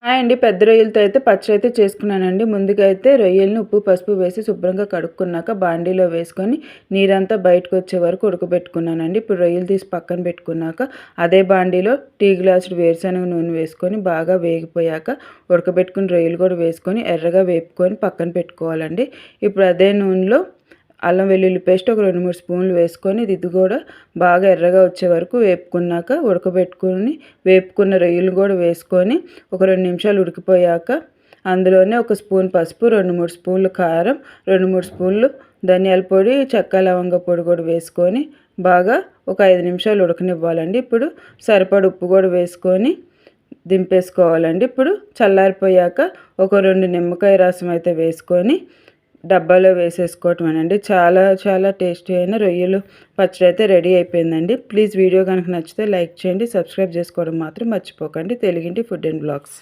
Hi అండి. పెద్ద రొయ్యలతో అయితే పచ్చడి అయితే చేసుకున్నానండి. ముందుగా అయితే రొయ్యలను ఉప్పు, పసుపు వేసి శుభ్రంగా కడుక్కున్నాక బాండీలో వేసుకొని నీరంతా బయటకొచ్చే వరకు ఉడకబెట్టుకున్నానండి. ఇప్పుడు రొయ్యలు తీసి పక్కన పెట్టుకున్నాక అదే బాండీలో టీ గ్లాసుడు వేరుశనగ నూనె వేసుకొని బాగా వేగిపోయాక ఉడకబెట్టుకుని రొయ్యలు కూడా వేసుకొని ఎర్రగా వేపుకొని పక్కన పెట్టుకోవాలండి. ఇప్పుడు అదే నూనెలో అల్లం వెల్లుల్లి పేస్ట్ ఒక 2, 3 స్పూన్లు వేసుకొని ఇది కూడా బాగా ఎర్రగా వచ్చే వరకు వేపుకున్నాక వేపుకున్న రొయ్యలు కూడా వేసుకొని ఒక 2 నిమిషాలు ఉడికిపోయాక అందులోనే ఒక స్పూన్ పసుపు, 2, 3 స్పూన్లు కారం, 2, 3 స్పూన్లు ధనియాల పొడి, చెక్క లవంగ పొడి కూడా వేసుకొని బాగా ఒక 5 నిమిషాలు ఉడకనివ్వాలండి. ఇప్పుడు సరిపడ ఉప్పు కూడా వేసుకొని దింపేసుకోవాలండి. ఇప్పుడు చల్లారిపోయాక ఒక 2 నిమ్మకాయ రసం అయితే వేసుకొని డబ్బాలో వేసేసుకోవటమేనండి. చాలా చాలా టేస్టీ అయిన రొయ్యలు పచ్చడి అయితే రెడీ అయిపోయిందండి. ప్లీజ్ వీడియో కనుక నచ్చితే లైక్ చేయండి, సబ్స్క్రైబ్ చేసుకోవడం మాత్రం మర్చిపోకండి. తెలుగింటి ఫుడ్ అండ్ బ్లాగ్స్.